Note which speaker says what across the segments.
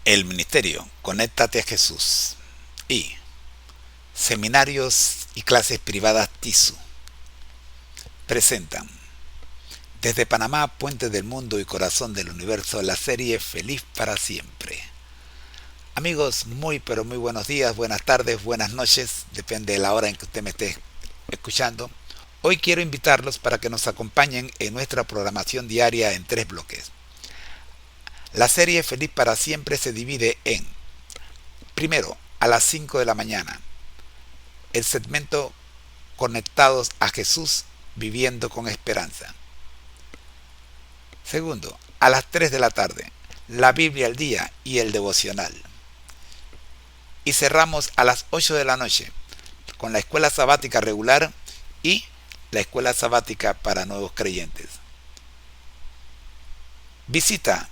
Speaker 1: El Ministerio Conéctate a Jesús y Seminarios y Clases Privadas TISU presentan desde Panamá, Puente del Mundo y Corazón del Universo, la serie Feliz para Siempre. Amigos, muy pero muy buenos días, buenas tardes, buenas noches, depende de la hora en que usted me esté escuchando. Hoy quiero invitarlos para que nos acompañen en nuestra programación diaria en 3 bloques. La serie Feliz para Siempre se divide en: primero, a las 5 de la mañana, el segmento Conectados a Jesús, viviendo con esperanza. Segundo, a las 3 de la tarde, la Biblia al día y el devocional. Y cerramos a las 8 de la noche con la escuela sabática regular y la escuela sabática para nuevos creyentes. Visita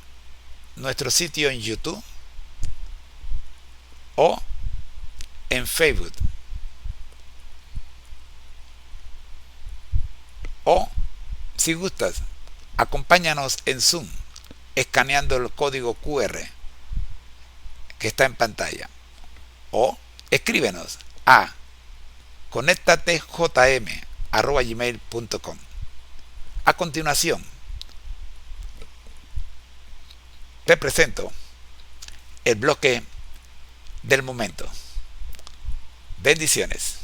Speaker 1: nuestro sitio en YouTube o en Facebook, o si gustas, acompáñanos en Zoom escaneando el código QR que está en pantalla, o escríbenos a conéctatejm@gmail.com. A continuación, te presento el bloque del momento. Bendiciones.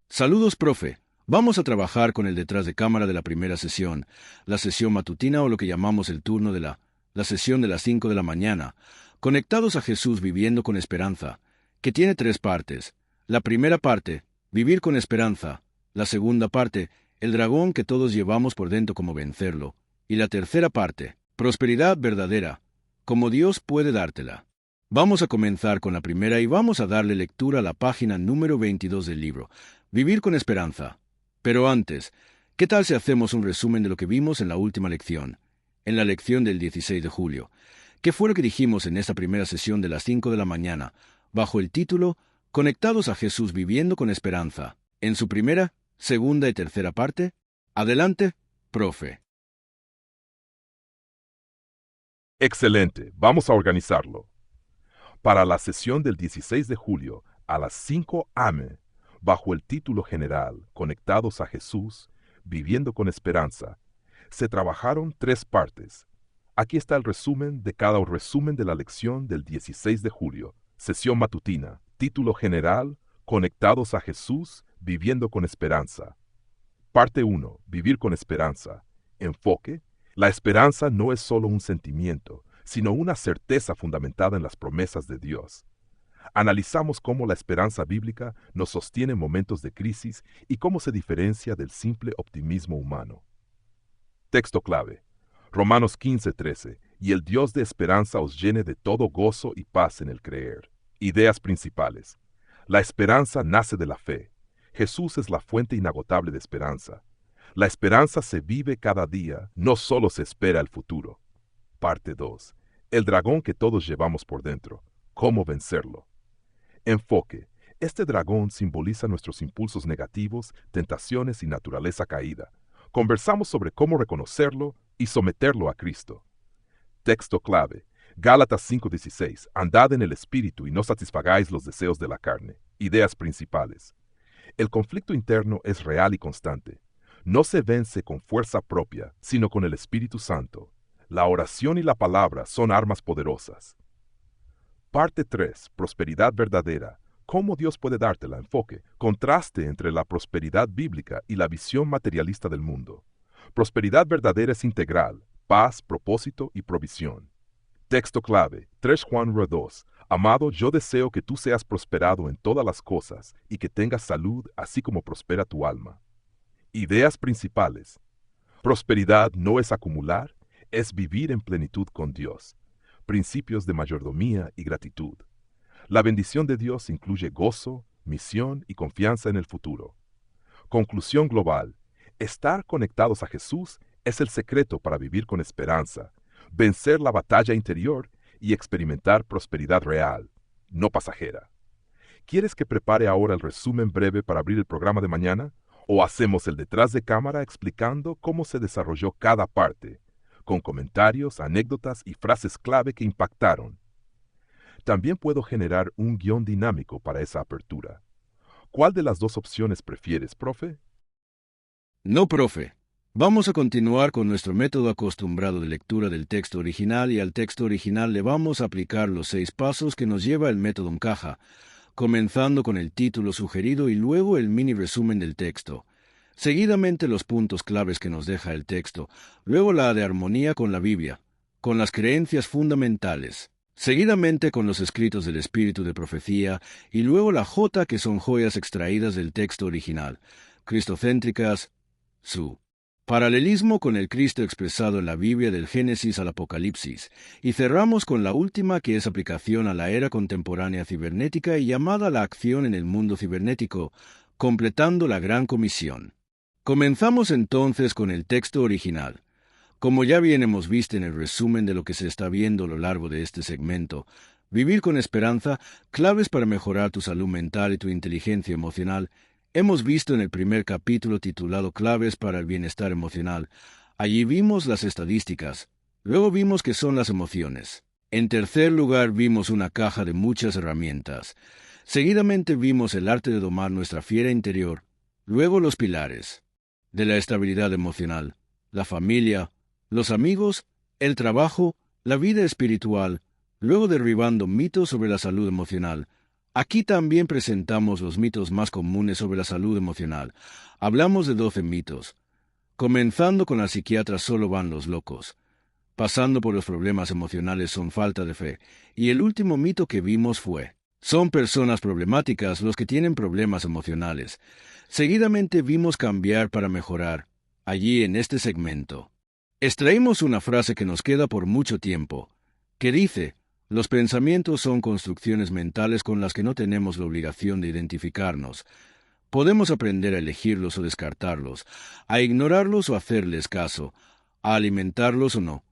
Speaker 2: Saludos, profe. Vamos a trabajar con el detrás de cámara de la primera sesión, la sesión matutina o lo que llamamos el turno de la sesión de las 5 de la mañana, conectados a Jesús viviendo con esperanza, que tiene 3 partes. La primera parte, vivir con esperanza. La segunda parte, el dragón que todos llevamos por dentro, como vencerlo. Y la tercera parte, prosperidad verdadera, como Dios puede dártela. Vamos a comenzar con la primera y vamos a darle lectura a la página número 22 del libro, Vivir con esperanza. Pero antes, ¿qué tal si hacemos un resumen de lo que vimos en la última lección? En la lección del 16 de julio. ¿Qué fue lo que dijimos en esta primera sesión de las 5 de la mañana, bajo el título Conectados a Jesús viviendo con esperanza? En su primera, segunda y tercera parte. Adelante, profe.
Speaker 3: Excelente, vamos a organizarlo. Para la sesión del 16 de julio a las 5 am, bajo el título general Conectados a Jesús, viviendo con esperanza, se trabajaron 3 partes. Aquí está el resumen de cada resumen de la lección del 16 de julio, sesión matutina, título general Conectados a Jesús, viviendo con esperanza. Parte 1, vivir con esperanza. Enfoque: la esperanza no es solo un sentimiento, sino una certeza fundamentada en las promesas de Dios. Analizamos cómo la esperanza bíblica nos sostiene en momentos de crisis y cómo se diferencia del simple optimismo humano. Texto clave: Romanos 15:13, y el Dios de esperanza os llene de todo gozo y paz en el creer. Ideas principales: la esperanza nace de la fe. Jesús es la fuente inagotable de esperanza. La esperanza se vive cada día, no solo se espera el futuro. Parte 2. El dragón que todos llevamos por dentro. ¿Cómo vencerlo? Enfoque: este dragón simboliza nuestros impulsos negativos, tentaciones y naturaleza caída. Conversamos sobre cómo reconocerlo y someterlo a Cristo. Texto clave: Gálatas 5:16. Andad en el Espíritu y no satisfagáis los deseos de la carne. Ideas principales: el conflicto interno es real y constante. No se vence con fuerza propia, sino con el Espíritu Santo. La oración y la palabra son armas poderosas. Parte 3. Prosperidad verdadera. ¿Cómo Dios puede dártela? Enfoque: contraste entre la prosperidad bíblica y la visión materialista del mundo. Prosperidad verdadera es integral: paz, propósito y provisión. Texto clave: 3 Juan 2. Amado, yo deseo que tú seas prosperado en todas las cosas y que tengas salud, así como prospera tu alma. Ideas principales: prosperidad no es acumular, es vivir en plenitud con Dios. Principios de mayordomía y gratitud. La bendición de Dios incluye gozo, misión y confianza en el futuro. Conclusión global: estar conectados a Jesús es el secreto para vivir con esperanza, vencer la batalla interior y experimentar prosperidad real, no pasajera. ¿Quieres que prepare ahora el resumen breve para abrir el programa de mañana? ¿O hacemos el detrás de cámara explicando cómo se desarrolló cada parte? con comentarios, anécdotas y frases clave que impactaron. También puedo generar un guión dinámico para esa apertura. ¿Cuál de las dos opciones prefieres, profe?
Speaker 2: No, profe. Vamos a continuar con nuestro método acostumbrado de lectura del texto original y al texto original le vamos a aplicar los 6 pasos que nos lleva el método en caja, comenzando con el título sugerido y luego el mini resumen del texto. Seguidamente los puntos claves que nos deja el texto, luego la de armonía con la Biblia, con las creencias fundamentales, seguidamente con los escritos del espíritu de profecía y luego la J que son joyas extraídas del texto original, cristocéntricas, su paralelismo con el Cristo expresado en la Biblia del Génesis al Apocalipsis, y cerramos con la última que es aplicación a la era contemporánea cibernética y llamada a la acción en el mundo cibernético, completando la gran comisión. Comenzamos entonces con el texto original. Como ya bien hemos visto en el resumen de lo que se está viendo a lo largo de este segmento, vivir con esperanza, claves para mejorar tu salud mental y tu inteligencia emocional, hemos visto en el primer capítulo titulado Claves para el bienestar emocional. Allí vimos las estadísticas. Luego vimos qué son las emociones. En tercer lugar vimos una caja de muchas herramientas. Seguidamente vimos el arte de domar nuestra fiera interior. Luego los pilares de la estabilidad emocional, la familia, los amigos, el trabajo, la vida espiritual. Luego derribando mitos sobre la salud emocional. Aquí también presentamos los mitos más comunes sobre la salud emocional. Hablamos de 12 mitos. Comenzando con la psiquiatra solo van los locos. Pasando por los problemas emocionales son falta de fe. Y el último mito que vimos fue, son personas problemáticas los que tienen problemas emocionales. Seguidamente vimos cambiar para mejorar. Allí en este segmento. Extraímos una frase que nos queda por mucho tiempo, que dice, los pensamientos son construcciones mentales con las que no tenemos la obligación de identificarnos. Podemos aprender a elegirlos o descartarlos, a ignorarlos o hacerles caso, a alimentarlos o no.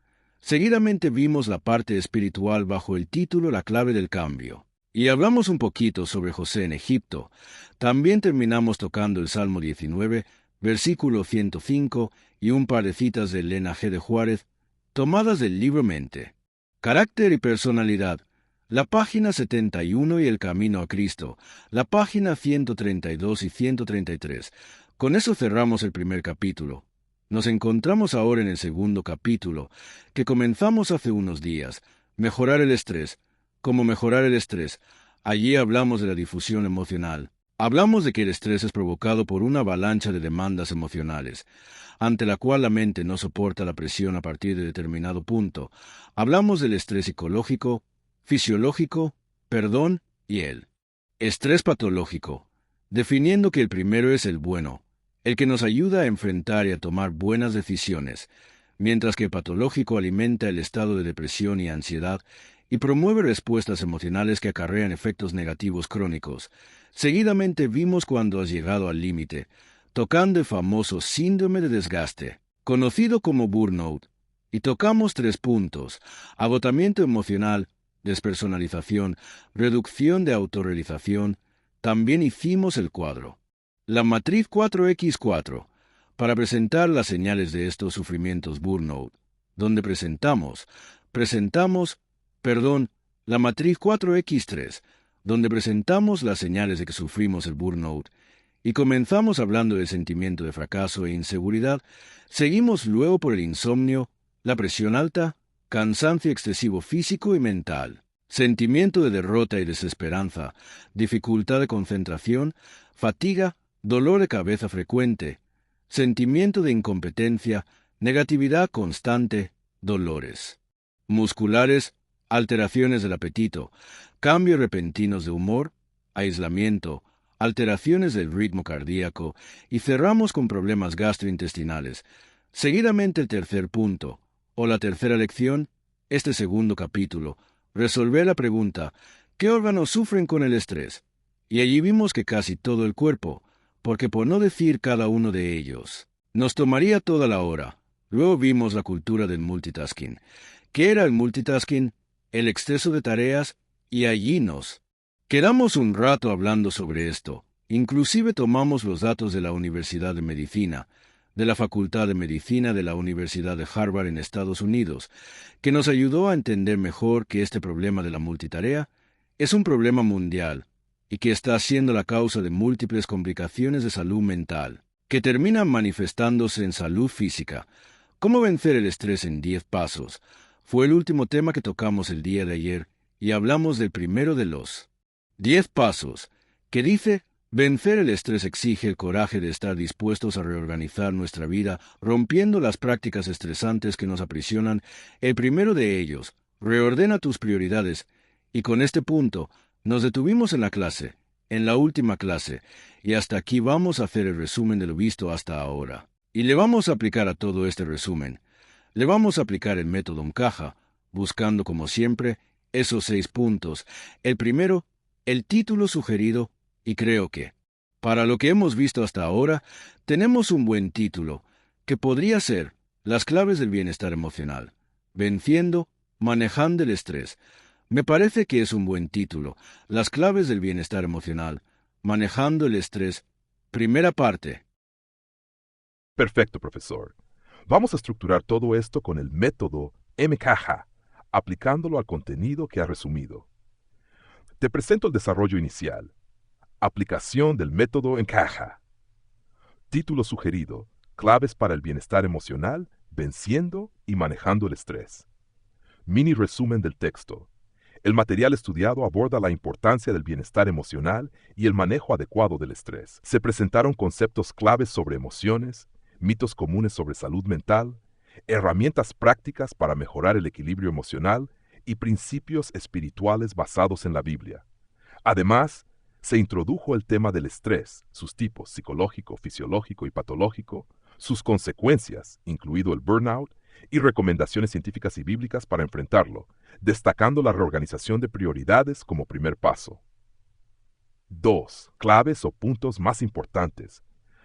Speaker 2: Seguidamente vimos la parte espiritual bajo el título La clave del cambio. Y hablamos un poquito sobre José en Egipto. También terminamos tocando el Salmo 19, versículo 105 y un par de citas de Elena G. de Juárez, tomadas del libro Mente. Carácter y personalidad. La página 71 y el camino a Cristo. La página 132 y 133. Con eso cerramos el primer capítulo. Nos encontramos ahora en el segundo capítulo, que comenzamos hace unos días. Mejorar el estrés. ¿Cómo mejorar el estrés? Allí hablamos de la difusión emocional. Hablamos de que el estrés es provocado por una avalancha de demandas emocionales, ante la cual la mente no soporta la presión a partir de determinado punto. Hablamos del estrés psicológico, fisiológico, perdón y el estrés patológico, definiendo que el primero es el bueno, el que nos ayuda a enfrentar y a tomar buenas decisiones, mientras que el patológico alimenta el estado de depresión y ansiedad y promueve respuestas emocionales que acarrean efectos negativos crónicos. Seguidamente vimos cuando has llegado al límite, tocando el famoso síndrome de desgaste, conocido como burnout, y tocamos 3 puntos: agotamiento emocional, despersonalización, reducción de autorrealización. También hicimos el cuadro, la matriz 4X4, para presentar las señales de estos sufrimientos burnout, donde presentamos la matriz 4X3, donde presentamos las señales de que sufrimos el burnout, y comenzamos hablando del sentimiento de fracaso e inseguridad. Seguimos luego por el insomnio, la presión alta, cansancio excesivo físico y mental, sentimiento de derrota y desesperanza, dificultad de concentración, fatiga, dolor de cabeza frecuente, sentimiento de incompetencia, negatividad constante, dolores musculares, alteraciones del apetito, cambios repentinos de humor, aislamiento, alteraciones del ritmo cardíaco, y cerramos con problemas gastrointestinales. Seguidamente el tercer punto, o la tercera lección, este segundo capítulo, resolver la pregunta, ¿qué órganos sufren con el estrés? Y allí vimos que casi todo el cuerpo, porque por no decir cada uno de ellos, nos tomaría toda la hora. Luego vimos la cultura del multitasking. ¿Qué era el multitasking? El exceso de tareas, y allí nos quedamos un rato hablando sobre esto. Inclusive tomamos los datos de la Universidad de Medicina. de la Facultad de Medicina de la Universidad de Harvard en Estados Unidos, que nos ayudó a entender mejor que este problema de la multitarea es un problema mundial y que está siendo la causa de múltiples complicaciones de salud mental, que terminan manifestándose en salud física. ¿Cómo vencer el estrés en 10 pasos? Fue el último tema que tocamos el día de ayer y hablamos del primero de los 10 pasos, que dice: vencer el estrés exige el coraje de estar dispuestos a reorganizar nuestra vida, rompiendo las prácticas estresantes que nos aprisionan. El primero de ellos, reordena tus prioridades. Y con este punto, nos detuvimos en la última clase, y hasta aquí vamos a hacer el resumen de lo visto hasta ahora. Y le vamos a aplicar a todo este resumen. Le vamos a aplicar el método Mcaja, buscando como siempre esos 6 puntos. El primero, el título sugerido. Y creo que, para lo que hemos visto hasta ahora, tenemos un buen título, que podría ser Las claves del bienestar emocional, manejando el estrés. Me parece que es un buen título, Las claves del bienestar emocional, manejando el estrés. Primera parte.
Speaker 3: Perfecto, profesor. Vamos a estructurar todo esto con el método Mcaja, aplicándolo al contenido que ha resumido. Te presento el desarrollo inicial. Aplicación del método Mcaja. Título sugerido: Claves para el bienestar emocional, venciendo y manejando el estrés. Mini resumen del texto. El material estudiado aborda la importancia del bienestar emocional y el manejo adecuado del estrés. Se presentaron conceptos claves sobre emociones, mitos comunes sobre salud mental, herramientas prácticas para mejorar el equilibrio emocional y principios espirituales basados en la Biblia. Además, se introdujo el tema del estrés, sus tipos psicológico, fisiológico y patológico, sus consecuencias, incluido el burnout, y recomendaciones científicas y bíblicas para enfrentarlo, destacando la reorganización de prioridades como primer paso. 2. Claves o puntos más importantes.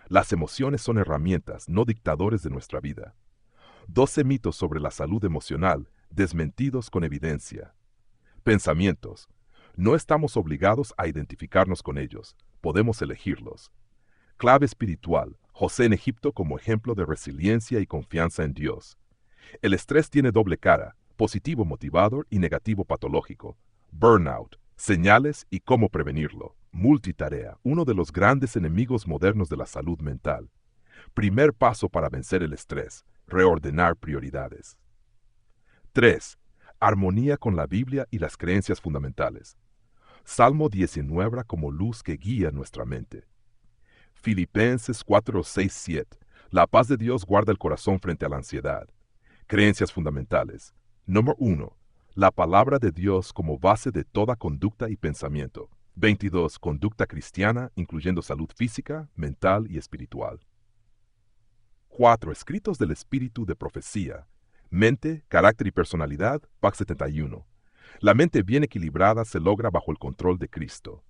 Speaker 3: Las emociones son herramientas, no dictadores de nuestra vida. 12 mitos sobre la salud emocional, desmentidos con evidencia. Pensamientos. No estamos obligados a identificarnos con ellos, podemos elegirlos. Clave espiritual: José en Egipto como ejemplo de resiliencia y confianza en Dios. El estrés tiene doble cara, positivo motivador y negativo patológico. Burnout, señales y cómo prevenirlo. Multitarea, uno de los grandes enemigos modernos de la salud mental. Primer paso para vencer el estrés: reordenar prioridades. 3. Armonía con la Biblia y las creencias fundamentales. Salmo 19 como luz que guía nuestra mente. Filipenses 4, 6, 7. La paz de Dios guarda el corazón frente a la ansiedad. Creencias fundamentales. Número 1. La palabra de Dios como base de toda conducta y pensamiento. 22. Conducta cristiana, incluyendo salud física, mental y espiritual. 4. Escritos del Espíritu de profecía. Mente, carácter y personalidad, PAC 71. La mente bien equilibrada se logra bajo el control de Cristo.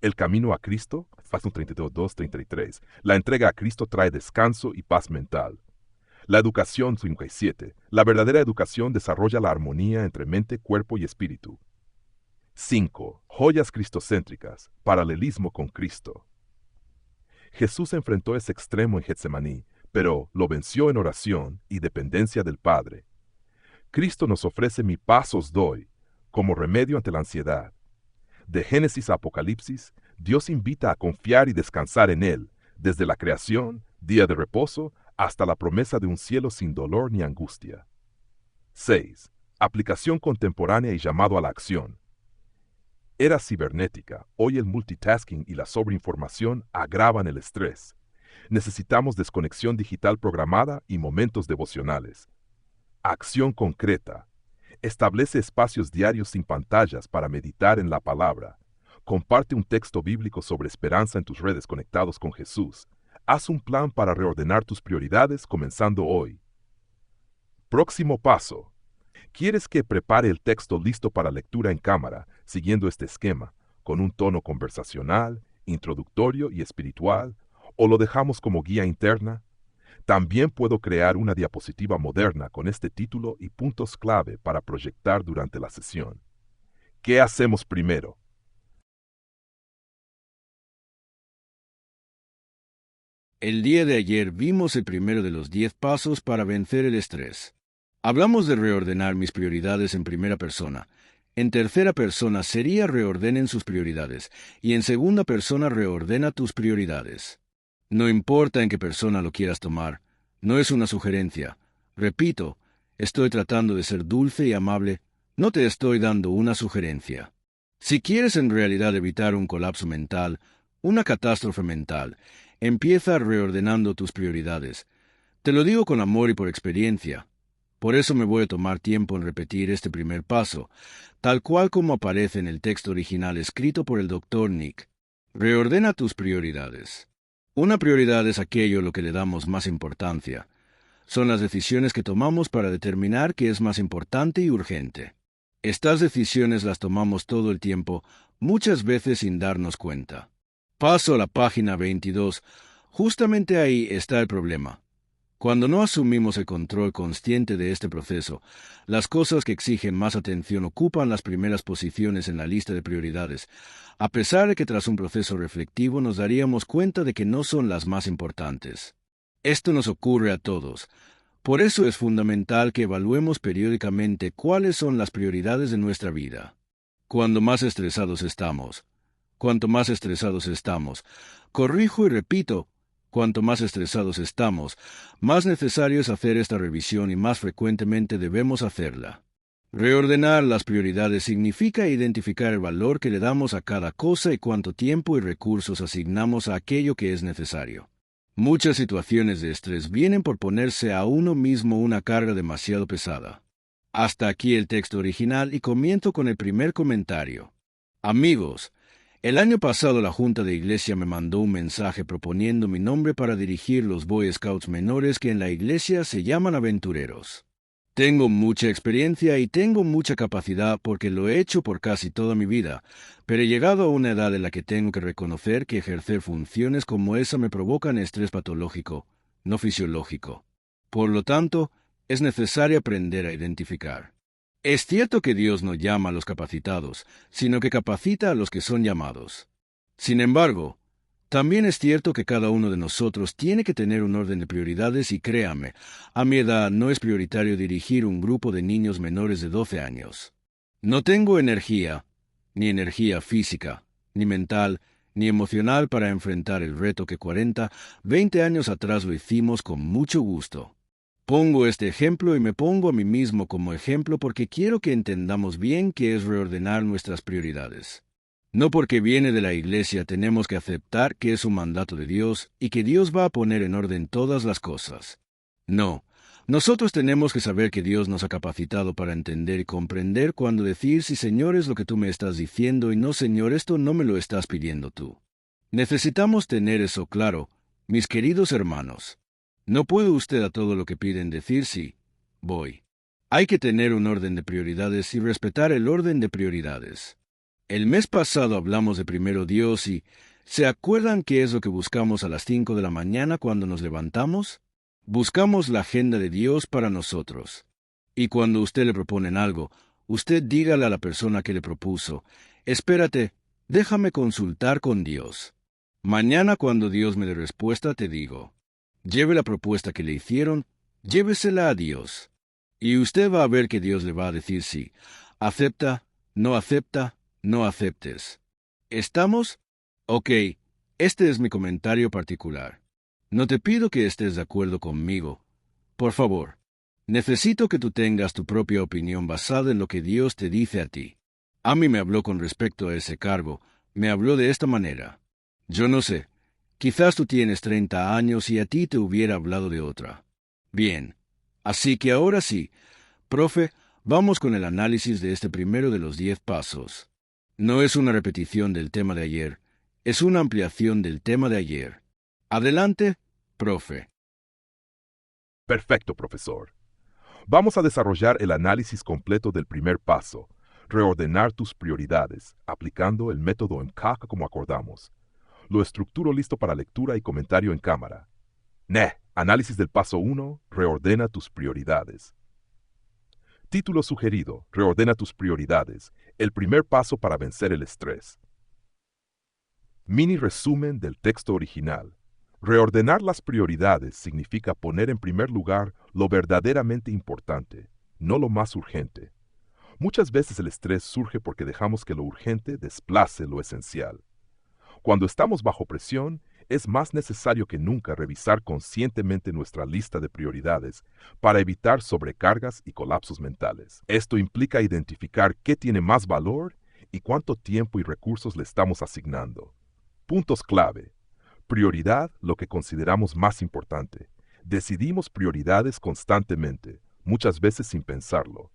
Speaker 3: El camino a Cristo, PAC 32, 2, 33. La entrega a Cristo trae descanso y paz mental. La educación 57. La verdadera educación desarrolla la armonía entre mente, cuerpo y espíritu. 5. Joyas cristocéntricas. Paralelismo con Cristo. Jesús enfrentó ese extremo en Getsemaní, pero lo venció en oración y dependencia del Padre. Cristo nos ofrece mi paz os doy, como remedio ante la ansiedad. De Génesis a Apocalipsis, Dios invita a confiar y descansar en Él, desde la creación, día de reposo, hasta la promesa de un cielo sin dolor ni angustia. 6. Aplicación contemporánea y llamado a la acción. Era cibernética, hoy el multitasking y la sobreinformación agravan el estrés. Necesitamos desconexión digital programada y momentos devocionales. Acción concreta. Establece espacios diarios sin pantallas para meditar en la palabra. Comparte un texto bíblico sobre esperanza en tus redes conectados con Jesús. Haz un plan para reordenar tus prioridades comenzando hoy. Próximo paso. ¿Quieres que prepare el texto listo para lectura en cámara, siguiendo este esquema, con un tono conversacional, introductorio y espiritual, o lo dejamos como guía interna? También puedo crear una diapositiva moderna con este título y puntos clave para proyectar durante la sesión. ¿Qué hacemos primero?
Speaker 2: El día de ayer vimos el primero de los 10 pasos para vencer el estrés. Hablamos de reordenar mis prioridades en primera persona. En tercera persona sería reordenen sus prioridades, y en segunda persona reordena tus prioridades. No importa en qué persona lo quieras tomar, no es una sugerencia. Repito, estoy tratando de ser dulce y amable, no te estoy dando una sugerencia. Si quieres en realidad evitar un colapso mental, una catástrofe mental, empieza reordenando tus prioridades. Te lo digo con amor y por experiencia. Por eso me voy a tomar tiempo en repetir este primer paso, tal cual como aparece en el texto original escrito por el Dr. Nick. Reordena tus prioridades. Una prioridad es aquello a lo que le damos más importancia. Son las decisiones que tomamos para determinar qué es más importante y urgente. Estas decisiones las tomamos todo el tiempo, muchas veces sin darnos cuenta. Paso a la página 22. Justamente ahí está el problema. Cuando no asumimos el control consciente de este proceso, las cosas que exigen más atención ocupan las primeras posiciones en la lista de prioridades, a pesar de que tras un proceso reflectivo nos daríamos cuenta de que no son las más importantes. Esto nos ocurre a todos. Por eso es fundamental que evaluemos periódicamente cuáles son las prioridades de nuestra vida. Cuanto más estresados estamos, corrijo y repito, cuanto más estresados estamos, más necesario es hacer esta revisión y más frecuentemente debemos hacerla. Reordenar las prioridades significa identificar el valor que le damos a cada cosa y cuánto tiempo y recursos asignamos a aquello que es necesario. Muchas situaciones de estrés vienen por ponerse a uno mismo una carga demasiado pesada. Hasta aquí el texto original y comienzo con el primer comentario. Amigos, el año pasado la Junta de Iglesia me mandó un mensaje proponiendo mi nombre para dirigir los Boy Scouts menores que en la iglesia se llaman aventureros. Tengo mucha experiencia y tengo mucha capacidad porque lo he hecho por casi toda mi vida, pero he llegado a una edad en la que tengo que reconocer que ejercer funciones como esa me provocan estrés patológico, no fisiológico. Por lo tanto, es necesario aprender a identificar. Es cierto que Dios no llama a los capacitados, sino que capacita a los que son llamados. Sin embargo, también es cierto que cada uno de nosotros tiene que tener un orden de prioridades y créame, a mi edad no es prioritario dirigir un grupo de niños menores de 12 años. No tengo energía, ni energía física, ni mental, ni emocional para enfrentar el reto que 40, 20 años atrás lo hicimos con mucho gusto. Pongo este ejemplo y me pongo a mí mismo como ejemplo porque quiero que entendamos bien qué es reordenar nuestras prioridades. No porque viene de la iglesia tenemos que aceptar que es un mandato de Dios y que Dios va a poner en orden todas las cosas. No, nosotros tenemos que saber que Dios nos ha capacitado para entender y comprender cuando decir sí, Señor, es lo que tú me estás diciendo y no, Señor, esto no me lo estás pidiendo tú. Necesitamos tener eso claro, mis queridos hermanos. No puede usted a todo lo que piden decir sí, voy. Hay que tener un orden de prioridades y respetar el orden de prioridades. El mes pasado hablamos de primero Dios y ¿se acuerdan qué es lo que buscamos a las 5 de la mañana cuando nos levantamos? Buscamos la agenda de Dios para nosotros. Y cuando usted le proponen algo, usted dígale a la persona que le propuso, espérate, déjame consultar con Dios. Mañana cuando Dios me dé respuesta te digo. Lleve la propuesta que le hicieron, llévesela a Dios. Y usted va a ver que Dios le va a decir sí. Acepta, no aceptes. ¿Estamos? Ok, este es mi comentario particular. No te pido que estés de acuerdo conmigo. Por favor, necesito que tú tengas tu propia opinión basada en lo que Dios te dice a ti. A mí me habló con respecto a ese cargo, me habló de esta manera. Yo no sé. Quizás tú tienes 30 años y a ti te hubiera hablado de otra. Bien, así que ahora sí, profe, vamos con el análisis de este primero de los 10 pasos. No es una repetición del tema de ayer, es una ampliación del tema de ayer. Adelante, profe.
Speaker 3: Perfecto, profesor. Vamos a desarrollar el análisis completo del primer paso, reordenar tus prioridades, aplicando el método MCAC como acordamos. Lo estructuro listo para lectura y comentario en cámara. Análisis del paso 1, reordena tus prioridades. Título sugerido, reordena tus prioridades, el primer paso para vencer el estrés. Mini resumen del texto original. Reordenar las prioridades significa poner en primer lugar lo verdaderamente importante, no lo más urgente. Muchas veces el estrés surge porque dejamos que lo urgente desplace lo esencial. Cuando estamos bajo presión, es más necesario que nunca revisar conscientemente nuestra lista de prioridades para evitar sobrecargas y colapsos mentales. Esto implica identificar qué tiene más valor y cuánto tiempo y recursos le estamos asignando. Puntos clave. Prioridad, lo que consideramos más importante. Decidimos prioridades constantemente, muchas veces sin pensarlo.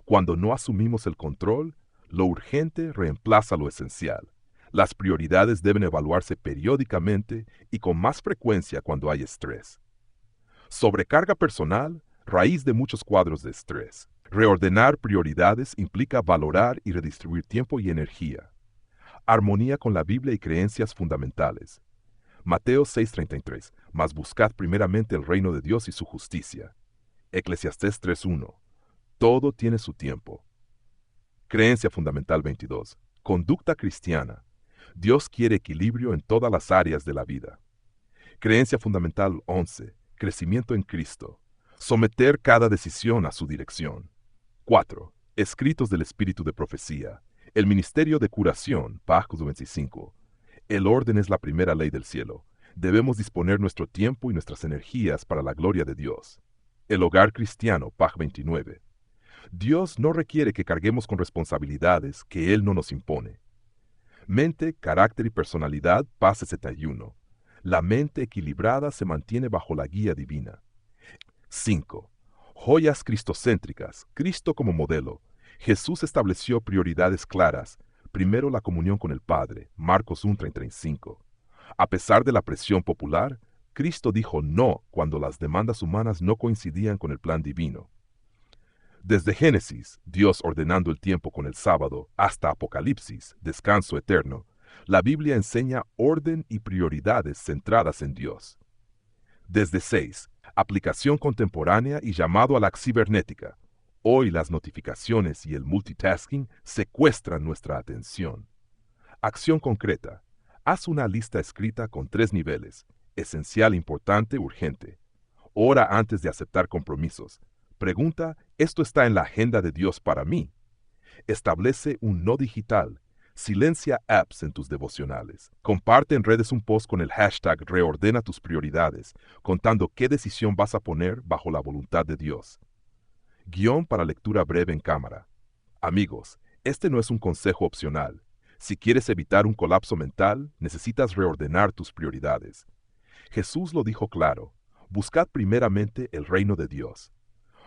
Speaker 3: Cuando no asumimos el control, lo urgente reemplaza lo esencial. Las prioridades deben evaluarse periódicamente y con más frecuencia cuando hay estrés. Sobrecarga personal, raíz de muchos cuadros de estrés. Reordenar prioridades implica valorar y redistribuir tiempo y energía. Armonía con la Biblia y creencias fundamentales. Mateo 6:33, mas buscad primeramente el reino de Dios y su justicia. Eclesiastés 3:1, todo tiene su tiempo. Creencia fundamental 22, conducta cristiana. Dios quiere equilibrio en todas las áreas de la vida. Creencia fundamental 11, crecimiento en Cristo. Someter cada decisión a su dirección. 4. Escritos del Espíritu de Profecía. El ministerio de curación, Páginas 25. El orden es la primera ley del cielo. Debemos disponer nuestro tiempo y nuestras energías para la gloria de Dios. El hogar cristiano, Página 29. Dios no requiere que carguemos con responsabilidades que Él no nos impone. Mente, carácter y personalidad, Paz 61. La mente equilibrada se mantiene bajo la guía divina. 5. Joyas cristocéntricas, Cristo como modelo. Jesús estableció prioridades claras. Primero la comunión con el Padre, Marcos 1:35. A pesar de la presión popular, Cristo dijo no cuando las demandas humanas no coincidían con el plan divino. Desde Génesis, Dios ordenando el tiempo con el sábado, hasta Apocalipsis, descanso eterno, la Biblia enseña orden y prioridades centradas en Dios. Desde 6, aplicación contemporánea y llamado a la cibernética. Hoy las notificaciones y el multitasking secuestran nuestra atención. Acción concreta. Haz una lista escrita con 3 niveles: esencial, importante, urgente. Ora antes de aceptar compromisos. Pregunta, ¿esto está en la agenda de Dios para mí? Establece un no digital. Silencia apps en tus devocionales. Comparte en redes un post con el hashtag Reordena tus prioridades, contando qué decisión vas a poner bajo la voluntad de Dios. Guión para lectura breve en cámara. Amigos, este no es un consejo opcional. Si quieres evitar un colapso mental, necesitas reordenar tus prioridades. Jesús lo dijo claro: buscad primeramente el reino de Dios.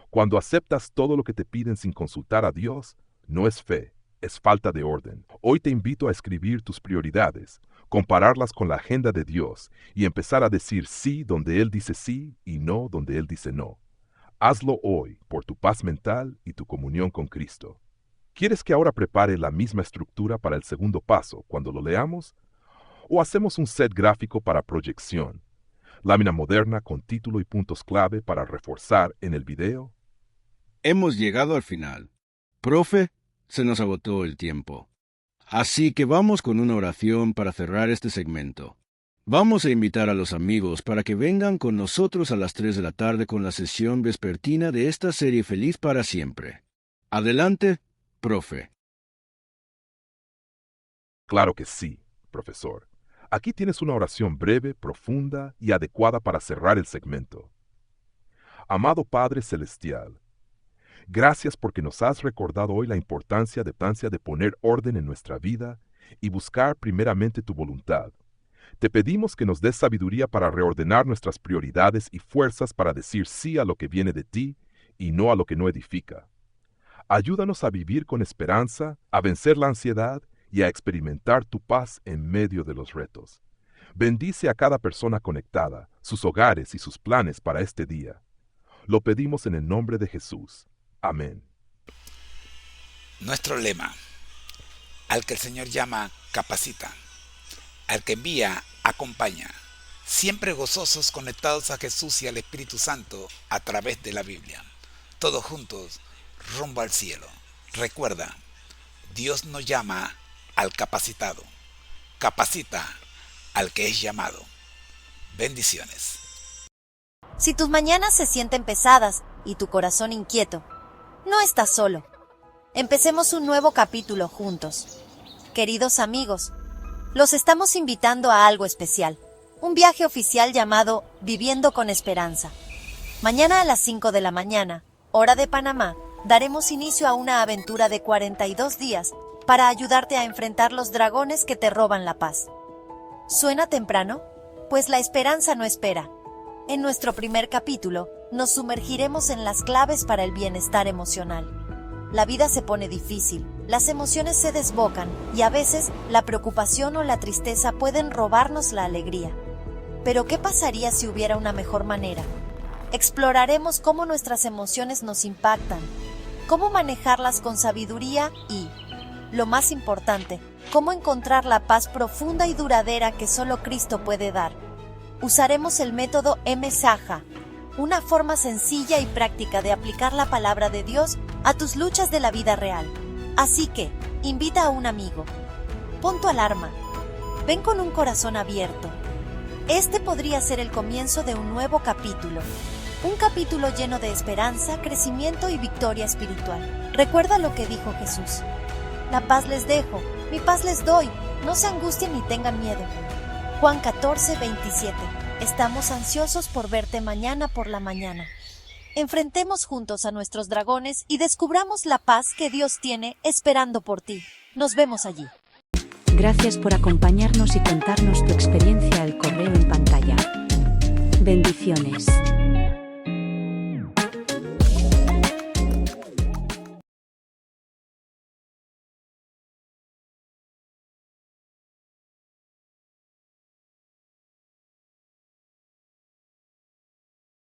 Speaker 3: Cuando aceptas todo lo que te piden sin consultar a Dios, no es fe, es falta de orden. Hoy te invito a escribir tus prioridades, compararlas con la agenda de Dios y empezar a decir sí donde Él dice sí y no donde Él dice no. Hazlo hoy por tu paz mental y tu comunión con Cristo. ¿Quieres que ahora prepare la misma estructura para el segundo paso cuando lo leamos? ¿O hacemos un set gráfico para proyección? Lámina moderna con título y puntos clave para reforzar en el video.
Speaker 2: Hemos llegado al final. Profe, se nos agotó el tiempo. Así que vamos con una oración para cerrar este segmento. Vamos a invitar a los amigos para que vengan con nosotros a las 3 de la tarde con la sesión vespertina de esta serie Feliz para Siempre. Adelante, profe.
Speaker 3: Claro que sí, profesor. Aquí tienes una oración breve, profunda y adecuada para cerrar el segmento. Amado Padre Celestial, gracias porque nos has recordado hoy la importancia de poner orden en nuestra vida y buscar primeramente tu voluntad. Te pedimos que nos des sabiduría para reordenar nuestras prioridades y fuerzas para decir sí a lo que viene de ti y no a lo que no edifica. Ayúdanos a vivir con esperanza, a vencer la ansiedad y a experimentar tu paz en medio de los retos. Bendice a cada persona conectada, sus hogares y sus planes para este día. Lo pedimos en el nombre de Jesús. Amén.
Speaker 1: Nuestro lema: al que el Señor llama, capacita; al que envía, acompaña. Siempre gozosos, conectados a Jesús y al Espíritu Santo a través de la Biblia. Todos juntos, rumbo al cielo. Recuerda, Dios no llama al capacitado, capacita al que es llamado. Bendiciones.
Speaker 4: Si tus mañanas se sienten pesadas y tu corazón inquieto, no estás solo. Empecemos un nuevo capítulo juntos. Queridos amigos, los estamos invitando a algo especial, un viaje oficial llamado Viviendo con Esperanza. Mañana a las 5 de la mañana, hora de Panamá, daremos inicio a una aventura de 42 días para ayudarte a enfrentar los dragones que te roban la paz. ¿Suena temprano? Pues la esperanza no espera. En nuestro primer capítulo, nos sumergiremos en las claves para el bienestar emocional. La vida se pone difícil, las emociones se desbocan y a veces la preocupación o la tristeza pueden robarnos la alegría. Pero ¿qué pasaría si hubiera una mejor manera? Exploraremos cómo nuestras emociones nos impactan, cómo manejarlas con sabiduría y, lo más importante, cómo encontrar la paz profunda y duradera que solo Cristo puede dar. Usaremos el método M-SAHA, una forma sencilla y práctica de aplicar la palabra de Dios a tus luchas de la vida real. Así que, invita a un amigo. Pon tu alarma. Ven con un corazón abierto. Este podría ser el comienzo de un nuevo capítulo. Un capítulo lleno de esperanza, crecimiento y victoria espiritual. Recuerda lo que dijo Jesús. La paz les dejo, mi paz les doy. No se angustien ni tengan miedo. Juan 14:27. Estamos ansiosos por verte mañana por la mañana. Enfrentemos juntos a nuestros dragones y descubramos la paz que Dios tiene esperando por ti. Nos vemos allí.
Speaker 5: Gracias por acompañarnos y contarnos tu experiencia al correo en pantalla. Bendiciones.